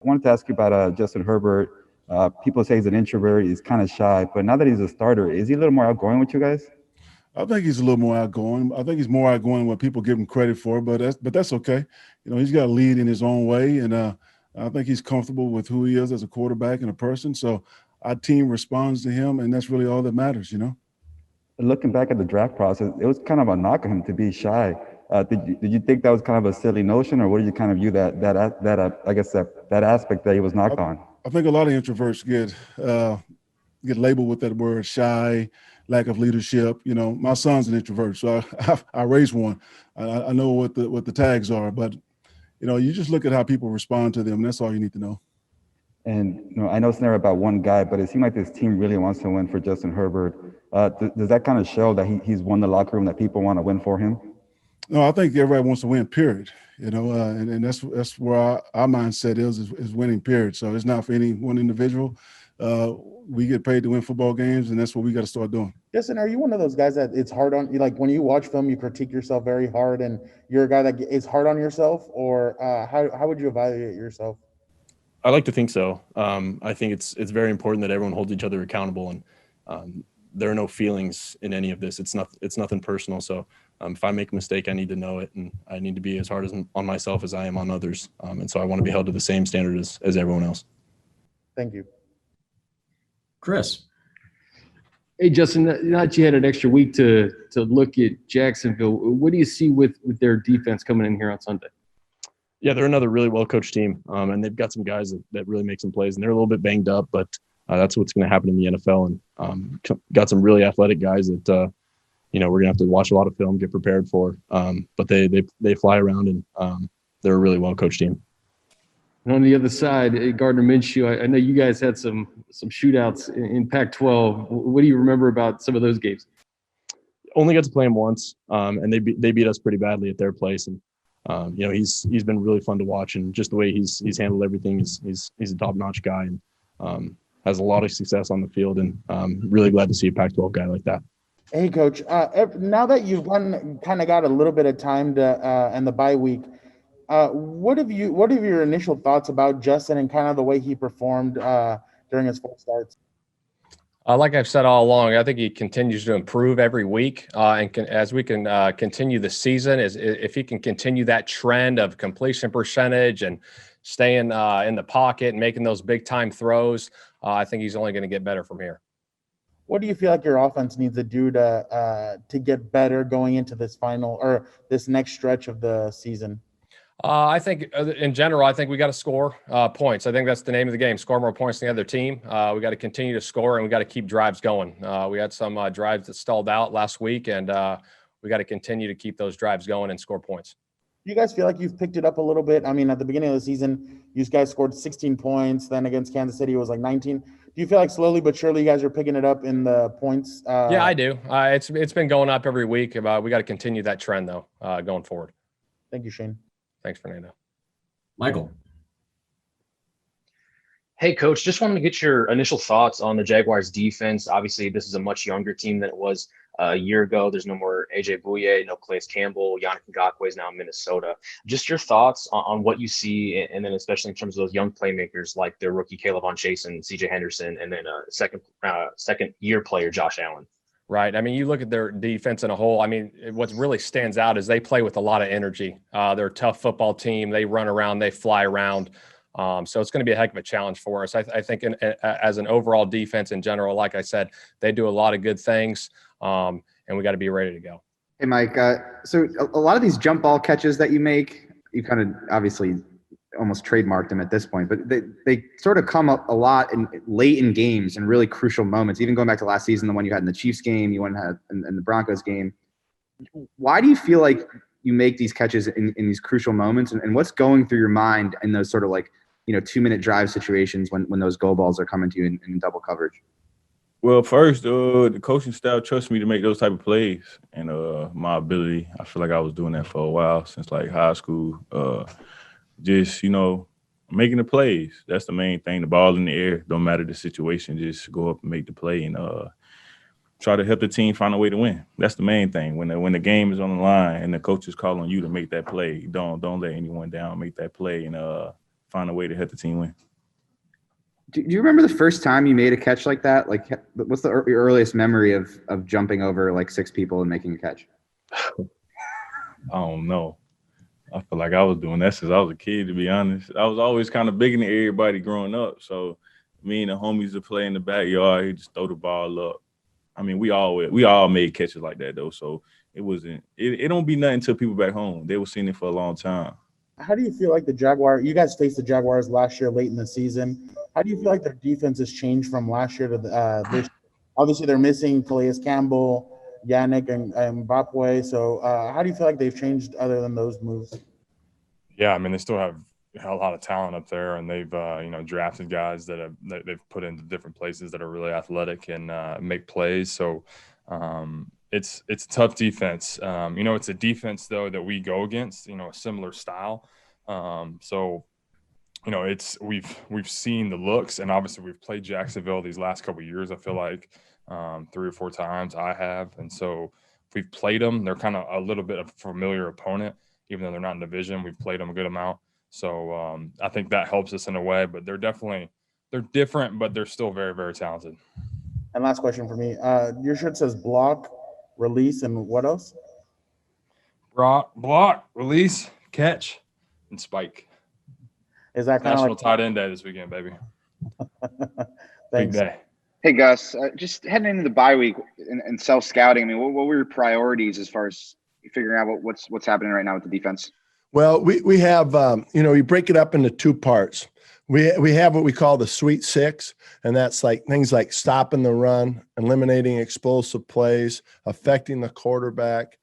I wanted to ask you about Justin Herbert. People say he's an introvert, he's kind of shy, but now that he's a starter, is he a little more outgoing with you guys? I think he's a little more outgoing. I think he's more outgoing than what people give him credit for, but that's okay. He's got to lead in his own way, and I think he's comfortable with who he is as a quarterback and a person. So our team responds to him, and that's really all that matters. Looking back at the draft process, it was kind of a knock on him to be shy. Did you think that was kind of a silly notion, or what did you kind of view I guess that aspect that he was I, knocked on? I think a lot of introverts get labeled with that word shy, lack of leadership. My son's an introvert, so I raised one. I know what the tags are, but you just look at how people respond to them. And that's all you need to know. And I know it's never about one guy, but it seemed like this team really wants to win for Justin Herbert. Does that kind of show that he's won the locker room, that people want to win for him? No, I think everybody wants to win. Period. And that's where our mindset is winning. Period. So it's not for any one individual. We get paid to win football games, and that's what we got to start doing. Justin, are you one of those guys that it's hard on you? Like when you watch film, you critique yourself very hard, and you're a guy that is hard on yourself, or how would you evaluate yourself? I like to think so. I think it's very important that everyone holds each other accountable, and there are no feelings in any of this. It's nothing personal. So if I make a mistake, I need to know it, and I need to be as hard on myself as I am on others. And so I want to be held to the same standard as everyone else. Thank you. Chris. Hey, Justin, now that you had an extra week to look at Jacksonville, what do you see with their defense coming in here on Sunday? Yeah, they're another really well-coached team, and they've got some guys that really make some plays, and they're a little bit banged up, but that's what's going to happen in the NFL, and got some really athletic guys that we're going to have to watch a lot of film, get prepared for, but they fly around, and they're a really well-coached team. And on the other side, Gardner Minshew, I know you guys had some shootouts in Pac-12. What do you remember about some of those games? Only got to play him once, and they beat us pretty badly at their place, and he's been really fun to watch, and just the way he's handled everything he's a top-notch guy, and has a lot of success on the field, and really glad to see a Pac-12 guy like that. Hey, Coach. Now that you've kind of got a little bit of time to and the bye week, what are your initial thoughts about Justin and kind of the way he performed during his full starts? Like I've said all along, I think he continues to improve every week, as we can continue the season, if he can continue that trend of completion percentage and staying in the pocket and making those big time throws, I think he's only going to get better from here. What do you feel like your offense needs to do to get better going into this final or this next stretch of the season? I think in general, I think we got to score points. I think that's the name of the game. Score more points than the other team. We got to continue to score, and we got to keep drives going. We had some drives that stalled out last week, and we got to continue to keep those drives going and score points. Do you guys feel like you've picked it up a little bit? I mean, at the beginning of the season, you guys scored 16 points. Then against Kansas City, it was like 19. Do you feel like slowly but surely you guys are picking it up in the points? Yeah, I do. It's been going up every week. We got to continue that trend, though, going forward. Thank you, Shane. Thanks, Fernando. Michael. Hey, Coach, just wanted to get your initial thoughts on the Jaguars defense. Obviously, this is a much younger team than it was a year ago. There's no more A.J. Bouye, no Calais Campbell. Yannick Ngakoue is now in Minnesota. Just your thoughts on what you see, and then especially in terms of those young playmakers like their rookie Caleb on Chasen, C.J. Henderson, and then a second-year player, Josh Allen. Right. I mean, you look at their defense in a whole. I mean, what really stands out is they play with a lot of energy. They're a tough football team. They run around. They fly around. So it's going to be a heck of a challenge for us. I think as an overall defense in general, like I said, they do a lot of good things, and we got to be ready to go. Hey, Mike. So a lot of these jump ball catches that you make, you kind of obviously almost trademarked them at this point, but they sort of come up a lot late in games and really crucial moments. Even going back to last season, the one you had in the Chiefs game, you had in the Broncos game. Why do you feel like you make these catches in these crucial moments, and what's going through your mind in those sort of 2-minute drive situations when those goal balls are coming to you in double coverage? Well, first, the coaching staff trusts me to make those type of plays, and my ability. I feel like I was doing that for a while since high school. Just making the plays. That's the main thing. The ball in the air, don't matter the situation. Just go up and make the play and try to help the team find a way to win. That's the main thing. When the game is on the line and the coach is calling you to make that play, don't let anyone down. Make that play and find a way to help the team win. Do you remember the first time you made a catch like that? Like, what's your earliest memory of jumping over like 6 people and making a catch? I don't know. I feel like I was doing that since I was a kid, to be honest. I was always kind of bigger than everybody growing up. So me and the homies that play in the backyard, he just throw the ball up. I mean, we all made catches like that though. So it don't be nothing to people back home. They were seeing it for a long time. How do you feel like you guys faced the Jaguars last year late in the season? How do you feel like their defense has changed from last year to this? Obviously, they're missing Calais Campbell, Yannick, and Mbappe. So how do you feel like they've changed other than those moves? Yeah, I mean, they still have a lot of talent up there, and they've drafted guys that they've put into different places that are really athletic and make plays. So it's a tough defense. It's a defense though that we go against. A similar style. We've seen the looks, and obviously we've played Jacksonville these last couple of years. I feel like 3 or 4 times I have, and so we've played them. They're kind of a little bit of a familiar opponent, even though they're not in division. We've played them a good amount, so I think that helps us in a way. But they're different, but they're still very, very talented. And last question for me: your shirt says block, release, and what else? Block, release, catch, and spike. Is that kind National of Tight End Day this weekend, baby? Big day. Hey, Gus, just heading into the bye week and self-scouting, I mean, what were your priorities as far as figuring out what's happening right now with the defense? Well, we have, we break it up into 2 parts. We have what we call the Sweet Six, and that's like things like stopping the run, eliminating explosive plays, affecting the quarterback,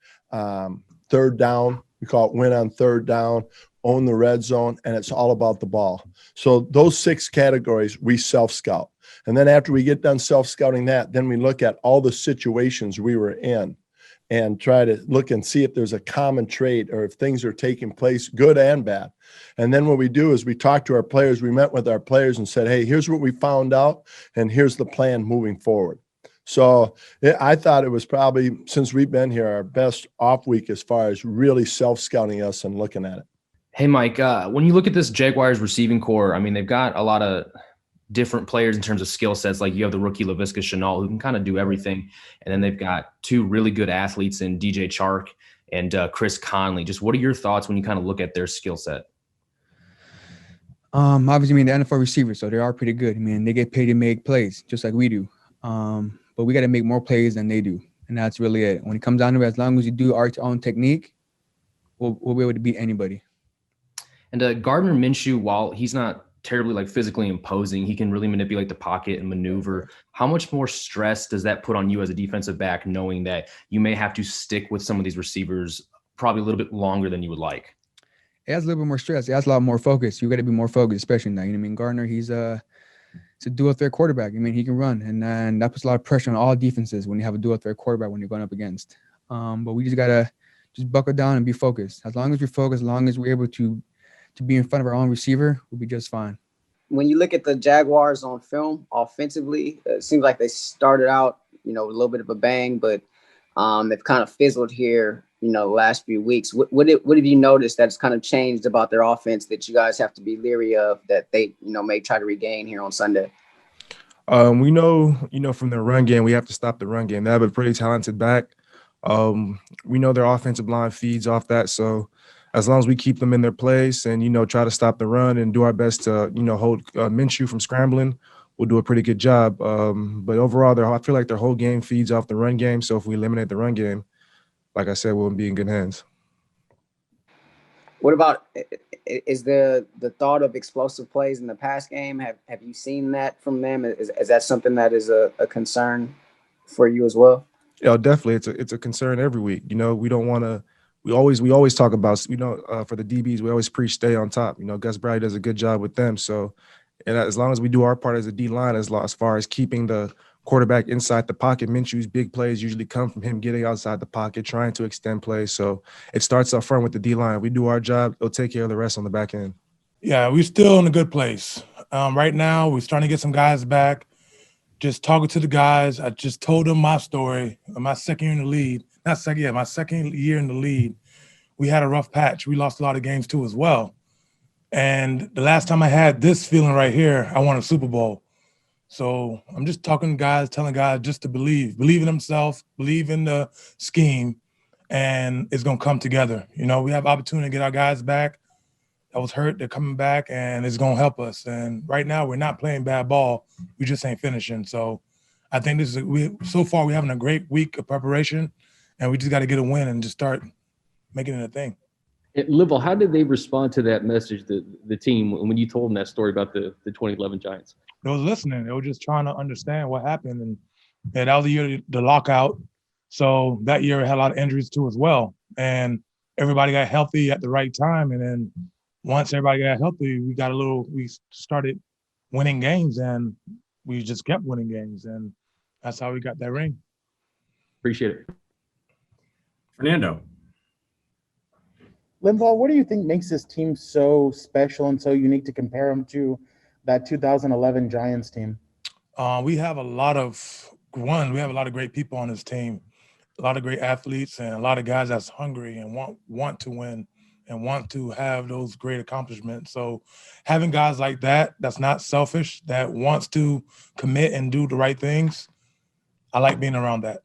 third down. We call it win on third down, own the red zone, and it's all about the ball. So those 6 categories we self-scout. And then after we get done self-scouting that, then we look at all the situations we were in and try to look and see if there's a common trait or if things are taking place, good and bad. And then what we do is we talk to our players. We met with our players and said, hey, here's what we found out, and here's the plan moving forward. So I thought it was probably, since we've been here, our best off week as far as really self-scouting us and looking at it. Hey, Mike, when you look at this Jaguars receiving core, I mean, they've got a lot of different players in terms of skill sets. Like you have the rookie Laviska Shenault, who can kind of do everything. And then they've got 2 really good athletes in DJ Chark and Chris Conley. Just what are your thoughts when you kind of look at their skill set? Obviously, I mean, the NFL receivers, so they are pretty good. I mean, they get paid to make plays just like we do. But we got to make more plays than they do. And that's really it. When it comes down to it, as long as you do our own technique, we'll be able to beat anybody. And Gardner Minshew, while he's not terribly like physically imposing, he can really manipulate the pocket and maneuver. How much more stress does that put on you as a defensive back, knowing that you may have to stick with some of these receivers probably a little bit longer than you would like? It has a little bit more stress. It has a lot more focus. You got to be more focused, especially now. You know what I mean? Gardner, he's a dual threat quarterback. I mean, he can run, and that puts a lot of pressure on all defenses when you have a dual threat quarterback when you're going up against. But we just got to just buckle down and be focused. As long as we're focused, as long as we're able to be in front of our own receiver, we'll be just fine. When you look at the Jaguars on film offensively, it seems like they started out, a little bit of a bang, but they've kind of fizzled here, the last few weeks. What have you noticed that's kind of changed about their offense that you guys have to be leery of that they, may try to regain here on Sunday? We know, from their run game, we have to stop the run game. They have a pretty talented back. We know their offensive line feeds off that. So as long as we keep them in their place and, try to stop the run and do our best to, hold Minshew from scrambling, we'll do a pretty good job. But overall, I feel like their whole game feeds off the run game. So if we eliminate the run game, like I said, we'll be in good hands. What about is the thought of explosive plays in the pass game? Have you seen that from them? Is that something that is a concern for you as well? Yeah, definitely. It's a concern every week. We don't want to. We always talk about, for the DBs, we always preach stay on top. Gus Bradley does a good job with them. So, and as long as we do our part as a D line, as far as keeping the quarterback inside the pocket, Minshew's big plays usually come from him getting outside the pocket, trying to extend plays. So it starts up front with the D line. We do our job; they'll take care of the rest on the back end. Yeah, we're still in a good place. Right now, we're starting to get some guys back. Just talking to the guys, I just told them my story. My second year in the lead. My second year in the lead, we had a rough patch. We lost a lot of games too as well. And the last time I had this feeling right here, I won a Super Bowl. So I'm just talking to guys, telling guys just to believe in themselves, believe in the scheme, and it's going to come together. You know, we have opportunity to get our guys back that was hurt. They're coming back, and it's going to help us. And right now we're not playing bad ball. We just ain't finishing. So I think so far we're having a great week of preparation, and we just got to get a win and just start making it a thing. Linval, how did they respond to that message, the team, when you told them that story about the 2011 Giants? They was listening. They were just trying to understand what happened. And that was the year the lockout. So that year it had a lot of injuries too as well. And everybody got healthy at the right time. And then once everybody got healthy, we started winning games, and we just kept winning games. And that's how we got that ring. Appreciate it. Fernando. Linval, what do you think makes this team so special and so unique to compare them to that 2011 Giants team? We have a lot of great people on this team, a lot of great athletes, and a lot of guys that's hungry and want to win and want to have those great accomplishments. So having guys like that's not selfish, that wants to commit and do the right things, I like being around that.